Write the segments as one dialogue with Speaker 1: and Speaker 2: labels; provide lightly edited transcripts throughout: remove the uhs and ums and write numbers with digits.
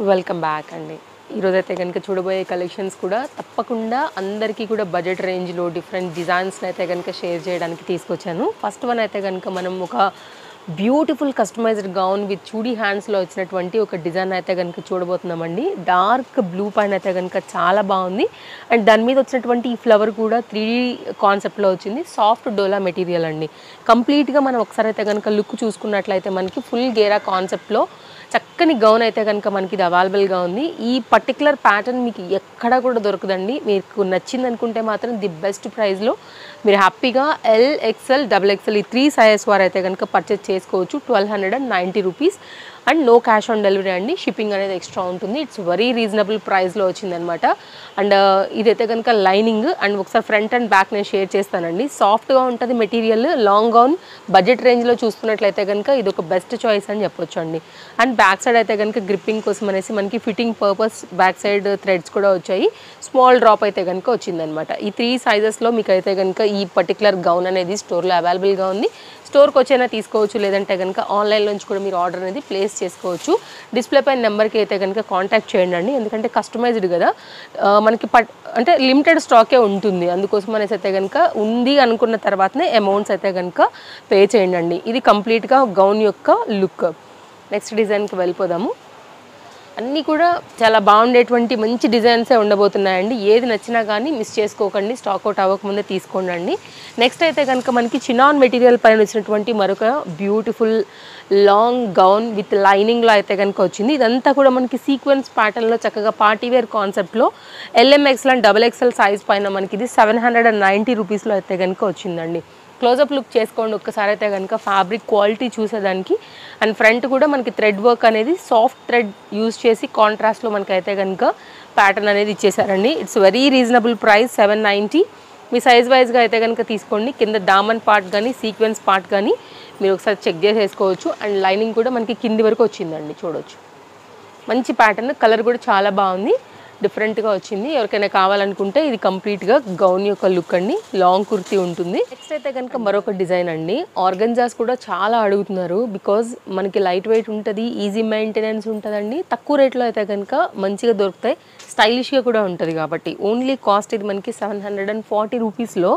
Speaker 1: Welcome back అండి. ఈరోజైతే కనుక చూడబోయే కలెక్షన్స్ కూడా తప్పకుండా అందరికీ కూడా బడ్జెట్ రేంజ్లో డిఫరెంట్ డిజైన్స్ని అయితే కనుక షేర్ చేయడానికి తీసుకొచ్చాను. ఫస్ట్ వన్ అయితే కనుక మనం ఒక బ్యూటిఫుల్ కస్టమైజ్డ్ గౌన్ విత్ చూడీ హ్యాండ్స్లో వచ్చినటువంటి ఒక డిజైన్ అయితే కనుక చూడబోతున్నామండి. డార్క్ బ్లూ పైన అయితే కనుక చాలా బాగుంది. అండ్ దాని మీద వచ్చినటువంటి ఈ ఫ్లవర్ కూడా 3D కాన్సెప్ట్లో వచ్చింది. సాఫ్ట్ డోలా మెటీరియల్ అండి. కంప్లీట్గా మనం ఒకసారి అయితే కనుక లుక్ చూసుకున్నట్లయితే మనకి ఫుల్ గేరా కాన్సెప్ట్లో చక్కని గౌన్ అయితే కనుక మనకి ఇది అవైలబుల్గా ఉంది. ఈ పర్టికులర్ ప్యాటర్న్ మీకు ఎక్కడా కూడా దొరకదండి. మీకు నచ్చింది అనుకుంటే మాత్రం ది బెస్ట్ ప్రైస్లో మీరు హ్యాపీగా XL, XXL ఈ 3 సైజెస్ వారు అయితే కనుక పర్చేస్ చేసుకోవచ్చు. 1290 rupees and no cash on delivery అండి. షిప్పింగ్ అనేది ఎక్స్ట్రా ఉంటుంది. ఇట్స్ వెరీ రీజనబుల్ ప్రైస్లో వచ్చిందనమాట. అండ్ ఇదైతే కనుక లైనింగ్ అండ్ ఒకసారి ఫ్రంట్ అండ్ బ్యాక్ నేను షేర్ చేస్తానండి. సాఫ్ట్గా ఉంటుంది మెటీరియల్. లాంగ్ గౌన్ బడ్జెట్ రేంజ్లో చూసుకున్నట్లయితే కనుక ఇది ఒక బెస్ట్ చాయిస్ అని చెప్పొచ్చు అండి. అండ్ బ్యాక్ సైడ్ అయితే కనుక గ్రిప్పింగ్ కోసం అనేసి మనకి fitting purpose back side threads కూడా వచ్చాయి. స్మాల్ డ్రాప్ అయితే కనుక వచ్చిందనమాట. ఈ 3 సైజెస్లో మీకు అయితే కనుక ఈ పర్టికులర్ గౌన్ అనేది స్టోర్లో అవైలబుల్గా ఉంది. స్టోర్కి వచ్చైనా తీసుకోవచ్చు, లేదంటే కనుక ఆన్లైన్ నుంచి కూడా మీరు ఆర్డర్ అనేది ప్లేస్ చేసుకోవచ్చు. డిస్ప్లే పైన నెంబర్కి అయితే కనుక కాంటాక్ట్ చేయండి అండి. ఎందుకంటే కస్టమైజ్డ్ కదా, మనకి అంటే లిమిటెడ్ స్టాకే ఉంటుంది. అందుకోసం అనేసి అయితే కనుక ఉంది అనుకున్న తర్వాతనే అమౌంట్స్ అయితే కనుక పే చేయండి అండి. ఇది కంప్లీట్గా గౌన్ యొక్క లుక్. నెక్స్ట్ డిజైన్కి వెళ్ళిపోదాము. అన్నీ కూడా చాలా బాగుండేటువంటి మంచి డిజైన్సే ఉండబోతున్నాయండి. ఏది నచ్చినా కానీ మిస్ చేసుకోకండి, స్టాక్అవుట్ అవ్వకముందే తీసుకోండి. నెక్స్ట్ అయితే కనుక మనకి చినాన్ మెటీరియల్ పైన వచ్చినటువంటి మరొక బ్యూటిఫుల్ లాంగ్ గౌన్ విత్ లైనింగ్లో అయితే కనుక వచ్చింది. ఇదంతా కూడా మనకి సీక్వెన్స్ ప్యాటర్న్లో చక్కగా పార్టీవేర్ కాన్సెప్ట్లో XL అండ్ XXL సైజ్ పైన మనకి ఇది 790 రూపీస్లో అయితే కనుక వచ్చిందండి. క్లోజప్ లుక్ చేసుకోండి ఒక్కసారి అయితే కనుక ఫ్యాబ్రిక్ క్వాలిటీ చూసేదానికి. అండ్ ఫ్రంట్ కూడా మనకి థ్రెడ్ వర్క్ అనేది సాఫ్ట్ థ్రెడ్ యూజ్ చేసి కాంట్రాస్ట్లో మనకి అయితే కనుక ప్యాటర్న్ అనేది ఇచ్చేసారండి. It's very reasonable price 790. మీ సైజ్ వైజ్గా అయితే కనుక తీసుకోండి. కింద దామన్ పార్ట్ కానీ సీక్వెన్స్ పార్ట్ కానీ మీరు ఒకసారి చెక్ చేసేసుకోవచ్చు. అండ్ లైనింగ్ కూడా మనకి కింది వరకు వచ్చిందండి, చూడవచ్చు. మంచి ప్యాటర్న్, కలర్ కూడా చాలా బాగుంది, డిఫరెంట్గా వచ్చింది. ఎవరికైనా కావాలనుకుంటే ఇది కంప్లీట్గా గౌన్ యొక్క లుక్ అండి. లాంగ్ కుర్తీ ఉంటుంది. నెక్స్ట్ అయితే కనుక మరొక డిజైన్ అండి. ఆర్గంజాస్ కూడా చాలా అడుగుతున్నారు. బికాజ్ మనకి లైట్ వెయిట్ ఉంటుంది, ఈజీ మెయింటెనెన్స్ ఉంటుందండి. తక్కువ రేట్లో అయితే కనుక మంచిగా దొరుకుతాయి, స్టైలిష్గా కూడా ఉంటుంది. కాబట్టి ఓన్లీ కాస్ట్ ఇది మనకి 740 రూపీస్లో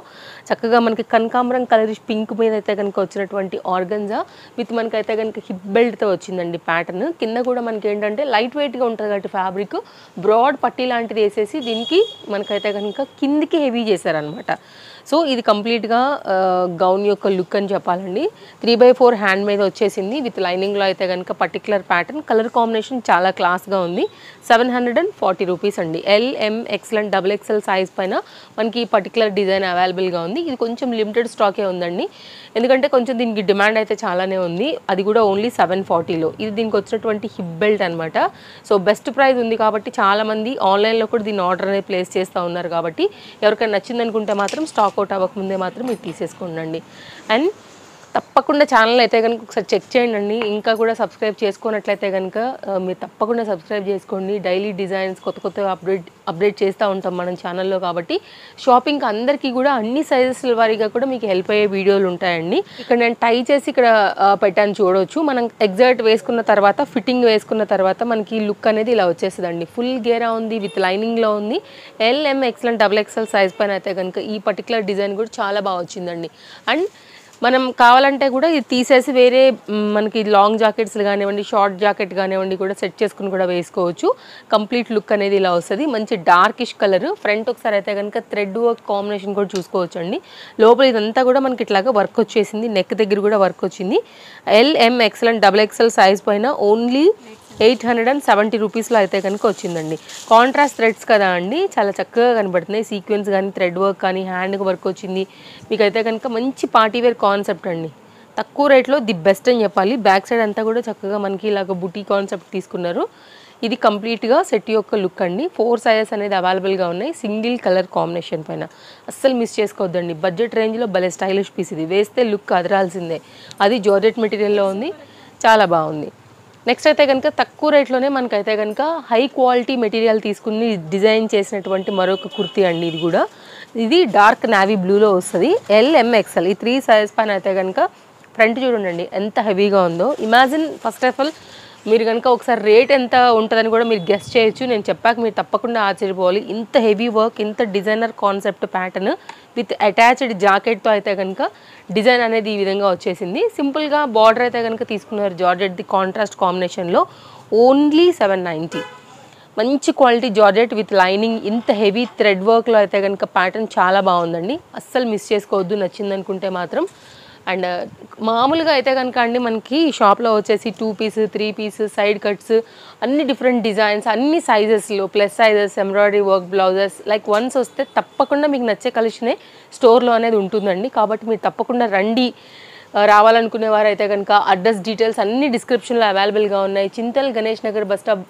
Speaker 1: చక్కగా మనకి కనకాంబరం కలర్ పింక్ మీద అయితే కనుక వచ్చినటువంటి ఆర్గంజా విత్ మనకైతే కనుక హిప్ బెల్ట్తో వచ్చిందండి ప్యాటర్న్. కింద కూడా మనకి ఏంటంటే లైట్ వెయిట్గా ఉంటుంది కాబట్టి ఫ్యాబ్రిక్ బ్రాడ్ పట్టీ లాంటిది వేసేసి దీనికి మనకైతే కనుక కిందికి హెవీ చేశారనమాట. సో ఇది కంప్లీట్గా గౌన్ యొక్క లుక్ అని చెప్పాలండి. 3/4 హ్యాండ్ మీద వచ్చేసింది విత్ లైనింగ్లో అయితే కనుక పర్టికులర్ ప్యాటర్న్. కలర్ కాంబినేషన్ చాలా క్లాస్గా ఉంది. 740 రూపీస్ అండి. XL అండ్ XXL సైజ్ పైన మనకి ఈ పర్టికులర్ డిజైన్ అవైలబుల్గా ఉంది. ఇది కొంచెం లిమిటెడ్ స్టాకే ఉందండి, ఎందుకంటే కొంచెం దీనికి డిమాండ్ అయితే చాలానే ఉంది. అది కూడా ఓన్లీ 740లో. ఇది దీనికి వచ్చినటువంటి హిప్ బెల్ట్ అనమాట. సో బెస్ట్ ప్రైస్ ఉంది కాబట్టి చాలామంది ఆన్లైన్లో కూడా దీన్ని ఆర్డర్ అనేది ప్లేస్ చేస్తూ ఉన్నారు. కాబట్టి ఎవరికైనా నచ్చింది అనుకుంటే మాత్రం స్టాక్ అవుట్ అవ్వకముందే మాత్రం మీరు తీసేసుకోండి. అండ్ తప్పకుండా ఛానల్ అయితే కనుక ఒకసారి చెక్ చేయండి. ఇంకా కూడా సబ్స్క్రైబ్ చేసుకున్నట్లయితే కనుక మీరు తప్పకుండా సబ్స్క్రైబ్ చేసుకోండి. డైలీ డిజైన్స్ కొత్త అప్డేట్ చేస్తూ ఉంటాం మనం ఛానల్లో. కాబట్టి షాపింగ్ అందరికీ కూడా అన్ని సైజెస్ వారీగా కూడా మీకు హెల్ప్ అయ్యే వీడియోలు ఉంటాయండి. ఇక్కడ నేను టై చేసి ఇక్కడ పెట్టాను, చూడవచ్చు. మనం ఎగ్జాక్ట్ వేసుకున్న తర్వాత ఫిట్టింగ్ వేసుకున్న తర్వాత మనకి లుక్ అనేది ఇలా వచ్చేస్తుందండి. ఫుల్ గేరా ఉంది, విత్ లైనింగ్లో ఉంది. XL అండ్ XXL సైజ్ పైన అయితే కనుక ఈ పర్టికులర్ డిజైన్ కూడా చాలా బాగా వచ్చిందండి. అండ్ మనం కావాలంటే కూడా ఇది తీసేసి వేరే మనకి లాంగ్ జాకెట్స్ కానివ్వండి, షార్ట్ జాకెట్ కానివ్వండి కూడా సెట్ చేసుకుని కూడా వేసుకోవచ్చు. కంప్లీట్ లుక్ అనేది ఇలా వస్తుంది. మంచి డార్కిష్ కలర్. ఫ్రంట్ ఒకసారి అయితే కనుక థ్రెడ్ వర్క్ కాంబినేషన్ కూడా చూసుకోవచ్చు అండి. లోపల ఇదంతా కూడా మనకి ఇట్లాగా వర్క్ వచ్చేసింది. నెక్ దగ్గర కూడా వర్క్ వచ్చింది. XL అండ్ XXL సైజ్ పైన ఓన్లీ 870 రూపీస్లో అయితే కనుక వచ్చిందండి. కాంట్రాస్ట్ థ్రెడ్స్ కదా అండి, చాలా చక్కగా కనబడుతున్నాయి. సీక్వెన్స్ కానీ థ్రెడ్ వర్క్ కానీ హ్యాండ్కి వర్క్ వచ్చింది. మీకైతే కనుక మంచి పార్టీవేర్ కాన్సెప్ట్ అండి. తక్కువ రేట్లో ది బెస్ట్ అని చెప్పాలి. బ్యాక్ సైడ్ అంతా కూడా చక్కగా మనకి ఇలాగ బుటీ కాన్సెప్ట్ తీసుకున్నారు. ఇది కంప్లీట్గా సెట్ యొక్క లుక్ అండి. 4 సైజెస్ అనేది అవైలబుల్గా ఉన్నాయి. సింగిల్ కలర్ కాంబినేషన్ పైన అస్సలు మిస్ చేసుకోవద్దండి. బడ్జెట్ రేంజ్లో భలే స్టైలిష్ పీస్ ఇది. వేస్తే లుక్ అదరాల్సిందే. అది జార్జెట్ మెటీరియల్లో ఉంది, చాలా బాగుంది. నెక్స్ట్ అయితే కనుక తక్కువ రేట్లోనే మనకైతే కనుక హై క్వాలిటీ మెటీరియల్ తీసుకుని డిజైన్ చేసినటువంటి మరొక కుర్తీ అండి. ఇది కూడా ఇది డార్క్ నావీ బ్లూలో వస్తుంది. XL ఈ 3 సైజ్ పైన అయితే కనుక ఫ్రంట్ చూడండి ఎంత హెవీగా ఉందో. ఇమాజిన్ ఫస్ట్ ఆఫ్ ఆల్ మీరు కనుక ఒకసారి రేట్ ఎంత ఉంటుందని కూడా మీరు గెస్ చేయొచ్చు. నేను చెప్పాక మీరు తప్పకుండా ఆశ్చర్యపోవాలి. ఇంత హెవీ వర్క్, ఇంత designer concept pattern with attached జాకెట్తో అయితే కనుక డిజైన్ అనేది ఈ విధంగా వచ్చేసింది. సింపుల్గా బార్డర్ అయితే కనుక తీసుకున్నారు జార్జెట్ ది కాంట్రాస్ట్ కాంబినేషన్లో. ఓన్లీ 790. మంచి క్వాలిటీ జార్జెట్ విత్ లైనింగ్. ఇంత హెవీ థ్రెడ్ వర్క్లో అయితే కనుక ప్యాటర్న్ చాలా బాగుందండి. అస్సలు మిస్ చేసుకోవద్దు నచ్చింది అనుకుంటే మాత్రం. అండ్ మామూలుగా అయితే కనుక అండి మనకి షాప్లో వచ్చేసి 2 పీస్ 3 పీస్ సైడ్ కట్స్ అన్ని డిఫరెంట్ డిజైన్స్ అన్ని సైజెస్లో plus sizes embroidery work blouses like ones వస్తే తప్పకుండా మీకు నచ్చే కలెక్షనే స్టోర్లో అనేది ఉంటుందండి. కాబట్టి మీరు తప్పకుండా రండి. రావాలనుకునే వారు అయితే కనుక అడ్రస్ డీటెయిల్స్ అన్ని డిస్క్రిప్షన్లో అవైలబుల్గా ఉన్నాయి. Chintal Ganesh Nagar bus stop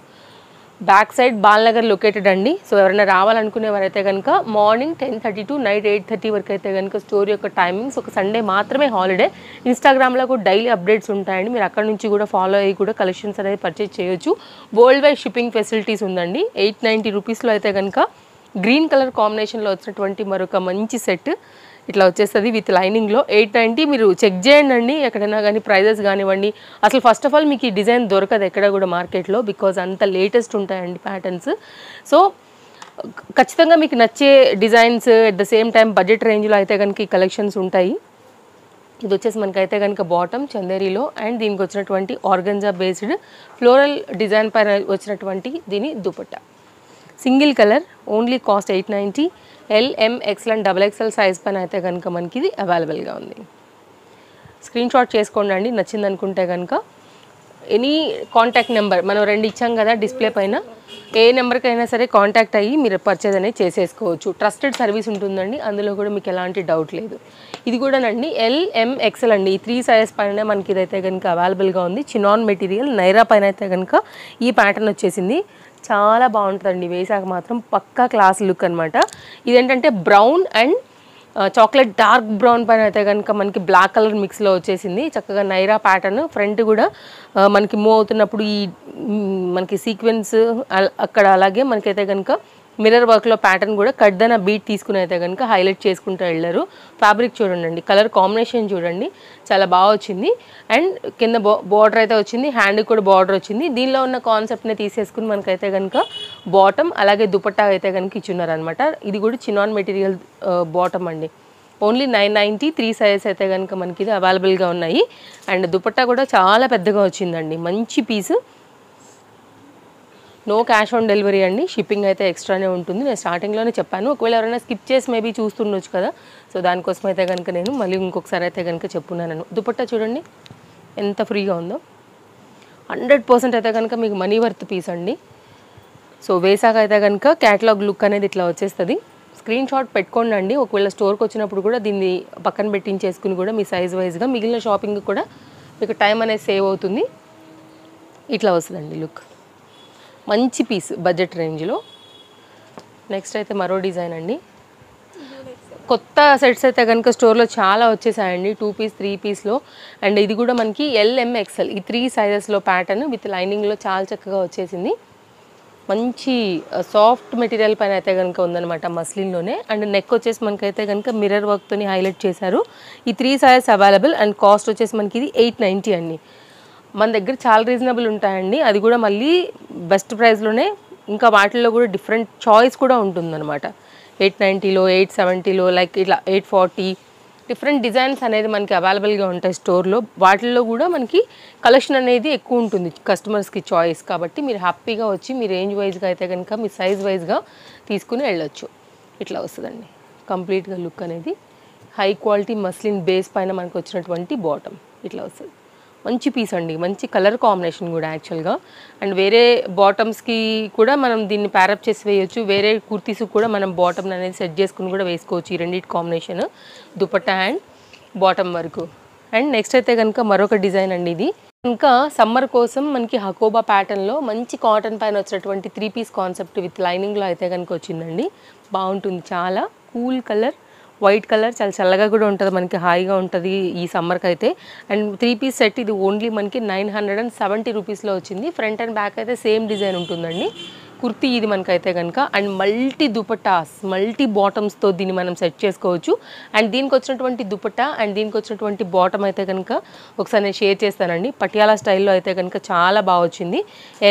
Speaker 1: back side Balnagar located అండి. సో ఎవరైనా రావాలనుకునే వారైతే కనుక మార్నింగ్ 10:30 టు నైట్ 8:30 వరకు అయితే కనుక స్టోర్ యొక్క టైమింగ్స్. ఒక సండే మాత్రమే హాలిడే. ఇన్స్టాగ్రామ్లో కూడా డైలీ అప్డేట్స్ ఉంటాయండి. మీరు అక్కడ నుంచి కూడా ఫాలో అయ్యి కూడా కలెక్షన్స్ అనేది పర్చేజ్ చేయొచ్చు. వరల్డ్ వైడ్ షిప్పింగ్ ఫెసిలిటీస్ ఉందండి. 890 రూపీస్లో అయితే కనుక గ్రీన్ కలర్ కాంబినేషన్లో వచ్చినటువంటి మరొక మంచి సెట్ ఇట్లా వచ్చేస్తుంది విత్ లైనింగ్లో. 890 మీరు చెక్ చేయండి అండి ఎక్కడైనా కానీ ప్రైజెస్ కానివ్వండి. అసలు ఫస్ట్ ఆఫ్ ఆల్ మీకు ఈ డిజైన్ దొరకదు ఎక్కడ కూడా మార్కెట్లో, బికాజ్ అంత లేటెస్ట్ ఉంటాయండి ప్యాటర్న్స్. సో ఖచ్చితంగా మీకు నచ్చే designs at the same time budget రేంజ్లో అయితే కనుక ఈ కలెక్షన్స్ ఉంటాయి. ఇది వచ్చేసి మనకైతే కనుక బాటమ్ చందేరీలో అండ్ దీనికి వచ్చినటువంటి ఆర్గంజా బేస్డ్ ఫ్లోరల్ డిజైన్ పైన వచ్చినటువంటి దీని dupatta. Single colour, only cost 890. LM XL and XXL size పైన అయితే కనుక మనకి ఇది అవైలబుల్గా ఉంది. స్క్రీన్ షాట్ చేసుకోండి అండి నచ్చింది అనుకుంటే కనుక. ఎనీ కాంటాక్ట్ నెంబర్ మనం 2 ఇచ్చాం కదా డిస్ప్లే పైన, ఏ నెంబర్కైనా సరే కాంటాక్ట్ అయ్యి మీరు పర్చేజ్ అనేది చేసేసుకోవచ్చు. ట్రస్టెడ్ సర్వీస్ ఉంటుందండి, అందులో కూడా మీకు ఎలాంటి డౌట్ లేదు. ఇది కూడానండి LM XL అండి. ఈ 3 సైజెస్ పైన మనకి ఇదైతే కనుక అవైలబుల్గా ఉంది. చినాన్ మెటీరియల్ నైరా పైన అయితే కనుక ఈ ప్యాటర్న్ వచ్చేసింది. చాలా బాగుంటుందండి వేసాక మాత్రం పక్కా క్లాస్ లుక్ అనమాట. ఇదేంటంటే brown and chocolate dark brown పైన అయితే కనుక మనకి బ్లాక్ కలర్ మిక్స్లో వచ్చేసింది. చక్కగా నైరా ప్యాటర్న్. ఫ్రంట్ కూడా మనకి మూవ్ అవుతున్నప్పుడు ఈ మనకి సీక్వెన్స్ అక్కడ అలాగే మనకైతే కనుక మిర్రర్ వర్క్లో ప్యాటర్న్ కూడా కడ్దన బీట్ తీసుకుని అయితే కనుక హైలైట్ చేసుకుంటూ వెళ్ళారు. ఫ్యాబ్రిక్ చూడండి, కలర్ కాంబినేషన్ చూడండి, చాలా బాగా వచ్చింది. అండ్ కింద బార్డర్ అయితే వచ్చింది, హ్యాండ్ కూడా బార్డర్ వచ్చింది. దీనిలో ఉన్న కాన్సెప్ట్ని తీసేసుకుని మనకైతే కనుక బాటమ్ అలాగే దుపట్టా అయితే కనుక ఇచ్చున్నారనమాట. ఇది కూడా చినాన్ మెటీరియల్ బాటమ్ అండి. ఓన్లీ 990. 3 సైజెస్ అయితే కనుక మనకి ఇది అవైలబుల్గా ఉన్నాయి. అండ్ దుపట్టా కూడా చాలా పెద్దగా వచ్చిందండి, మంచి పీసు. నో క్యాష్ ఆన్ డెలివరీ అండి, షిప్పింగ్ అయితే ఎక్స్ట్రానే ఉంటుంది. నేను స్టార్టింగ్లోనే చెప్పాను, ఒకవేళ ఎవరైనా స్కిప్ చేసి మేబీ చూస్తుండొచ్చు కదా, సో దానికోసం అయితే కనుక నేను మళ్ళీ ఇంకొకసారి అయితే కనుక చెప్పున్నాను. దుపట్టా చూడండి ఎంత ఫ్రీగా ఉందో. 100% అయితే కనుక మీకు మనీ వర్త్ పీస్ అండి. సో వేసాక అయితే కనుక క్యాటలాగ్ లుక్ అనేది ఇట్లా వచ్చేస్తుంది. స్క్రీన్ షాట్ పెట్టుకోండి అండి. ఒకవేళ స్టోర్కి వచ్చినప్పుడు కూడా దీన్ని పక్కన పెట్టించేసుకుని కూడా మీ సైజ్ వైజ్గా మిగిలిన షాపింగ్ కూడా మీకు టైం అనేది సేవ్ అవుతుంది. ఇట్లా వస్తుందండి లుక్, మంచి పీస్ బడ్జెట్ రేంజ్లో. నెక్స్ట్ అయితే మరో డిజైన్ అండి. కొత్త సెట్స్ అయితే కనుక స్టోర్లో చాలా వచ్చేసాయండి, 2 పీస్ 3 పీస్లో. అండ్ ఇది కూడా మనకి LM XL ఈ 3 సైజెస్లో ప్యాటర్న్ విత్ లైనింగ్లో చాలా చక్కగా వచ్చేసింది. మంచి సాఫ్ట్ మెటీరియల్ పైన అయితే కనుక ఉందన్నమాట, మస్లిన్లోనే. అండ్ నెక్ వచ్చేసి మనకైతే కనుక మిర్రర్ వర్క్తో హైలైట్ చేశారు. ఈ 3 సైజెస్ అవైలబుల్. అండ్ కాస్ట్ వచ్చేసి మనకి ఇది 890 అండి. మన దగ్గర చాలా రీజనబుల్ ఉంటాయండి, అది కూడా మళ్ళీ బెస్ట్ ప్రైస్లోనే. ఇంకా వాటిల్లో కూడా డిఫరెంట్ చాయిస్ కూడా ఉంటుందన్నమాట. 890లో 870లో లైక్ ఇట్లా 840 డిఫరెంట్ డిజైన్స్ అనేది మనకి అవైలబుల్గా ఉంటాయి స్టోర్లో. వాటిల్లో కూడా మనకి కలెక్షన్ అనేది ఎక్కువ ఉంటుంది కస్టమర్స్కి చాయిస్. కాబట్టి మీరు హ్యాపీగా వచ్చి మీ రేంజ్ వైజ్గా అయితే కనుక మీ సైజ్ వైజ్గా తీసుకుని వెళ్ళొచ్చు. ఇట్లా వస్తుందండి కంప్లీట్గా లుక్ అనేది. హై క్వాలిటీ మస్లిన్ బేస్ పైన మనకు వచ్చినటువంటి బాటమ్ ఇట్లా వస్తుంది. మంచి పీస్ అండి, మంచి కలర్ కాంబినేషన్ కూడా యాక్చువల్గా. అండ్ వేరే బాటమ్స్కి కూడా మనం దీన్ని ప్యారప్ చేసి వేయొచ్చు. వేరే కుర్తీస్కి కూడా మనం బాటమ్ అనేది సెట్ చేసుకుని కూడా వేసుకోవచ్చు. ఈ రెండింటి కాంబినేషన్ దుపట్టా అండ్ బాటమ్ వరకు. అండ్ నెక్స్ట్ అయితే కనుక మరొక డిజైన్ అండి. ఇది ఇంకా సమ్మర్ కోసం మనకి హకోబా ప్యాటర్న్లో మంచి కాటన్ పైన వచ్చినటువంటి 3 పీస్ కాన్సెప్ట్ విత్ లైనింగ్లో అయితే కనుక వచ్చిందండి. బాగుంటుంది, చాలా కూల్ కలర్, వైట్ కలర్, చాలా చల్లగా కూడా ఉంటుంది, మనకి హాయిగా ఉంటుంది ఈ సమ్మర్కి అయితే. అండ్ 3 పీస్ సెట్ ఇది ఓన్లీ మనకి 970 రూపీస్లో వచ్చింది. ఫ్రంట్ అండ్ బ్యాక్ అయితే సేమ్ డిజైన్ ఉంటుందండి. కుర్తీ ఇది మనకైతే కనుక. అండ్ మల్టీ దుపట్టాస్, మల్టీ బాటమ్స్తో దీన్ని మనం సెట్ చేసుకోవచ్చు. అండ్ దీనికి వచ్చినటువంటి దుపట్టా అండ్ దీనికి వచ్చినటువంటి బాటమ్ అయితే కనుక ఒకసారి నేను షేర్ చేస్తానండి. పటియాలా స్టైల్లో అయితే కనుక చాలా బాగా వచ్చింది.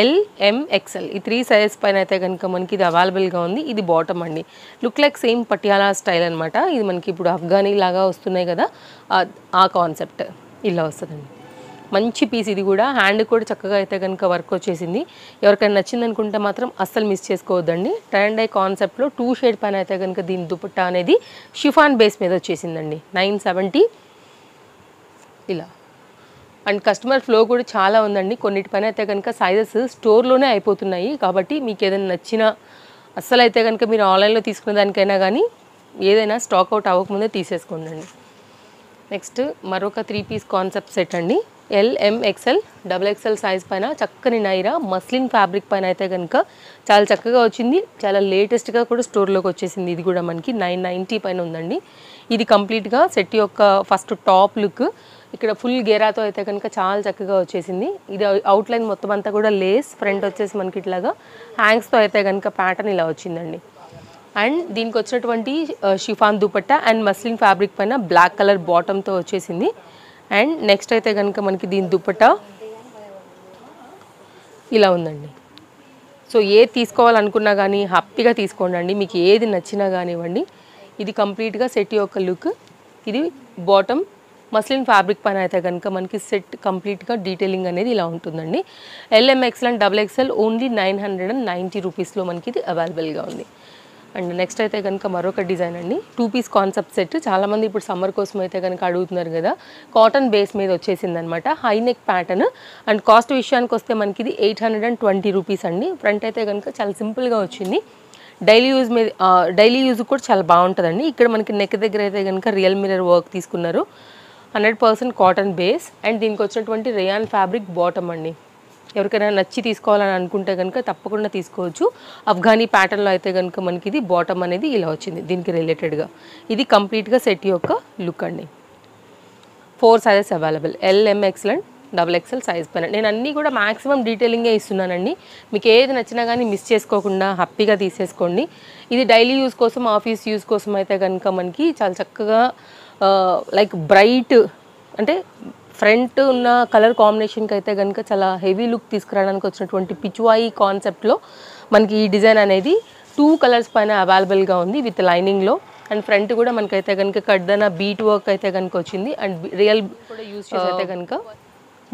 Speaker 1: LMXL ఈ 3 సైజెస్ పైన అయితే కనుక మనకి ఇది అవైలబుల్గా ఉంది. ఇది బాటమ్ అండి. Look like same Patiala style అనమాట. ఇది మనకి ఇప్పుడు అఫ్ఘానీ లాగా వస్తున్నాయి కదా, ఆ కాన్సెప్ట్ ఇలా వస్తుందండి. మంచి పీస్ ఇది కూడా. హ్యాండ్ కూడా చక్కగా అయితే కనుక వర్క్ వచ్చేసింది. ఎవరికైనా నచ్చింది అనుకుంటే మాత్రం అస్సలు మిస్ చేసుకోవద్దండి. ట్రెండ్ ఐ కాన్సెప్ట్లో 2 షేడ్ పైన అయితే కనుక దీని దుపట్టా అనేది షిఫాన్ బేస్ మీద వచ్చేసిందండి. 970 ఇలా. అండ్ కస్టమర్ ఫ్లో కూడా చాలా ఉందండి. కొన్నిటి పైన అయితే కనుక సైజెస్ స్టోర్లోనే అయిపోతున్నాయి. కాబట్టి మీకు ఏదైనా నచ్చిన అస్సలు అయితే కనుక మీరు ఆన్లైన్లో తీసుకునే దానికైనా కానీ ఏదైనా స్టాక్ అవుట్ అవ్వకముందే తీసేసుకోండి. నెక్స్ట్ మరొక 3 పీస్ కాన్సెప్ట్ సెట్ అండి. LMXL XXL సైజ్ పైన చక్కని నైరా మస్లిన్ ఫ్యాబ్రిక్ పైన అయితే కనుక చాలా చక్కగా వచ్చింది. చాలా లేటెస్ట్గా కూడా స్టోర్లోకి వచ్చేసింది. ఇది కూడా మనకి 990 పైన ఉందండి. ఇది కంప్లీట్గా సెట్ యొక్క ఫస్ట్ టాప్ లుక్. ఇక్కడ ఫుల్ గేరాతో అయితే కనుక చాలా చక్కగా వచ్చేసింది. ఇది అవుట్లైన్ మొత్తం అంతా కూడా లేస్, ఫ్రంట్ వచ్చేసి మనకి ఇట్లాగా హ్యాంగ్స్తో అయితే కనుక ప్యాటర్న్ ఇలా వచ్చిందండి. అండ్ దీనికి వచ్చినటువంటి chiffon dupatta and muslin fabric పైన బ్లాక్ కలర్ బాటమ్తో వచ్చేసింది. అండ్ నెక్స్ట్ అయితే కనుక మనకి దీని దుపట్టా ఇలా ఉందండి. సో ఏది తీసుకోవాలనుకున్నా కానీ హ్యాపీగా తీసుకోండి. మీకు ఏది నచ్చినా కానివ్వండి. ఇది కంప్లీట్గా సెట్ యొక్క లుక్. ఇది బాటమ్ మస్లిన్ ఫ్యాబ్రిక్ పైన అయితే కనుక మనకి సెట్ కంప్లీట్గా డీటెయిలింగ్ అనేది ఇలా ఉంటుందండి. LMXL అండ్ XXL ఓన్లీ 990 రూపీస్లో మనకి ఇది అవైలబుల్గా ఉంది. అండ్ నెక్స్ట్ అయితే కనుక మరొక డిజైన్ అండి. 2 పీస్ కాన్సెప్ట్ సెట్. చాలామంది ఇప్పుడు సమ్మర్ కోసం అయితే కనుక అడుగుతున్నారు కదా. కాటన్ బేస్ మీద వచ్చేసింది అనమాట. High neck pattern. And cost విషయానికి వస్తే మనకి ఇది 820 రూపీస్ అండి. ఫ్రంట్ అయితే కనుక చాలా సింపుల్గా వచ్చింది. డైలీ యూజ్ మీద డైలీ యూజ్ కూడా చాలా బాగుంటుందండి. ఇక్కడ మనకి నెక్ దగ్గర అయితే కనుక రియల్ మిర్రర్ వర్క్ తీసుకున్నారు. 100% కాటన్ బేస్. అండ్ దీనికి వచ్చినటువంటి రేయాన్ ఫ్యాబ్రిక్ బాటమ్ అండి. ఎవరికైనా నచ్చి తీసుకోవాలని అనుకుంటే కనుక తప్పకుండా తీసుకోవచ్చు. అఫ్ఘానీ ప్యాటర్న్లో అయితే కనుక మనకి ఇది బాటమ్ అనేది ఇలా వచ్చింది దీనికి రిలేటెడ్గా. ఇది కంప్లీట్గా సెట్ యొక్క లుక్ అండి. 4 sizes available. LMXL and XXL size పైన. నేను అన్నీ కూడా మ్యాక్సిమం డీటెయిలింగే ఇస్తున్నానండి. మీకు ఏది నచ్చినా కానీ మిస్ చేసుకోకుండా హ్యాపీగా తీసేసుకోండి. ఇది డైలీ యూజ్ కోసం, ఆఫీస్ యూజ్ కోసం అయితే కనుక మనకి చాలా చక్కగా లైక్ బ్రైట్ అంటే ఫ్రంట్ ఉన్న కలర్ కాంబినేషన్కి అయితే కనుక చాలా హెవీ లుక్ తీసుకురావడానికి వచ్చినటువంటి పిచ్వాయి కాన్సెప్ట్లో మనకి ఈ డిజైన్ అనేది 2 కలర్స్ పైన అవైలబుల్గా ఉంది విత్ లైనింగ్లో. అండ్ ఫ్రంట్ కూడా మనకైతే కనుక కడ్దన బీట్ వర్క్ అయితే కనుక వచ్చింది. అండ్ రియల్ కూడా యూజ్ చేసి అయితే కనుక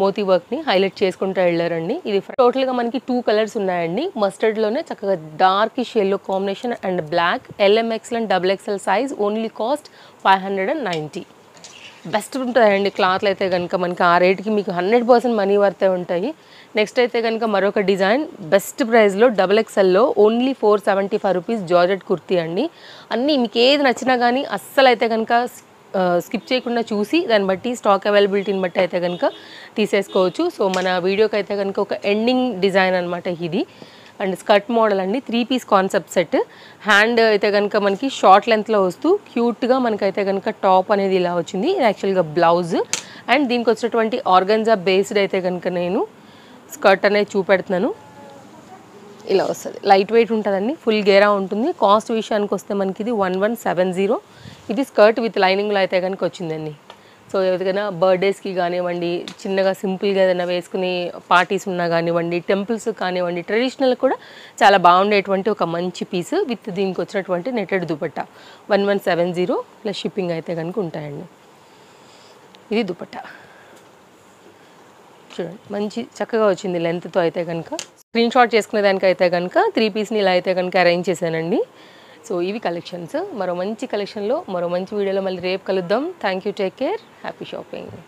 Speaker 1: మోతీ వర్క్ని హైలైట్ చేసుకుంటూ వెళ్ళారండి. ఇది టోటల్గా మనకి 2 కలర్స్ ఉన్నాయండి. మస్టర్డ్లోనే చక్కగా darkish yellow combination and black. LMXL and XXL size only cost 590. Best ఉంటాయండి క్లాత్లు అయితే కనుక మనకి ఆ రేట్కి మీకు 100% మనీ వర్తే ఉంటాయి. నెక్స్ట్ అయితే కనుక మరొక డిజైన్ బెస్ట్ ప్రైస్లో XXLలో ఓన్లీ 475 రూపీస్ జార్జెట్ కుర్తీ అండి. అన్నీ మీకు ఏది నచ్చినా కానీ అస్సలు అయితే కనుక స్కిప్ చేయకుండా చూసి దాన్ని బట్టి స్టాక్ అవైలబిలిటీని బట్టి అయితే కనుక తీసేసుకోవచ్చు. సో మన వీడియోకి అయితే కనుక ఒక ఎండింగ్ డిజైన్ అనమాట ఇది. అండ్ స్కర్ట్ మోడల్ అండి. 3 పీస్ కాన్సెప్ట్ సెట్. హ్యాండ్ అయితే కనుక మనకి షార్ట్ లెంత్లో వస్తూ క్యూట్గా మనకైతే కనుక టాప్ అనేది ఇలా వచ్చింది. ఇది యాక్చువల్గా బ్లౌజ్. అండ్ దీనికి వచ్చినటువంటి ఆర్గన్జా బేస్డ్ అయితే కనుక నేను స్కర్ట్ అనేది చూపెడుతున్నాను. ఇలా వస్తుంది. లైట్ వెయిట్ ఉంటుందండి. ఫుల్ గేరా ఉంటుంది. కాస్ట్ విషయానికి వస్తే మనకి ఇది 1170. ఇది స్కర్ట్ విత్ లైనింగ్లో అయితే కనుక వచ్చిందండి. సో ఎవరికైనా బర్త్డేస్కి కానివ్వండి, చిన్నగా సింపుల్గా ఏదైనా వేసుకుని పార్టీస్ ఉన్నా కానివ్వండి, టెంపుల్స్ కానివ్వండి, ట్రెడిషనల్ కూడా చాలా బాగుండేటువంటి ఒక మంచి పీస్ విత్ దీనికి వచ్చినటువంటి నెట్టెడ్ దుపట్టా 1170 ప్లస్ షిప్పింగ్ అయితే కనుక ఉంటాయండి. ఇది దుపట్టా చూడండి, మంచి చక్కగా వచ్చింది లెంత్తో అయితే కనుక. స్క్రీన్ షాట్ చేసుకునే దానికి అయితే కనుక 3 పీస్ని ఇలా అయితే కనుక అరేంజ్ చేశానండి. సో ఇవి కలెక్షన్స్. మరో మంచి కలెక్షన్లో మరో మంచి వీడియోలో మళ్ళీ రేపు కలుద్దాం. Thank you, take care, happy shopping.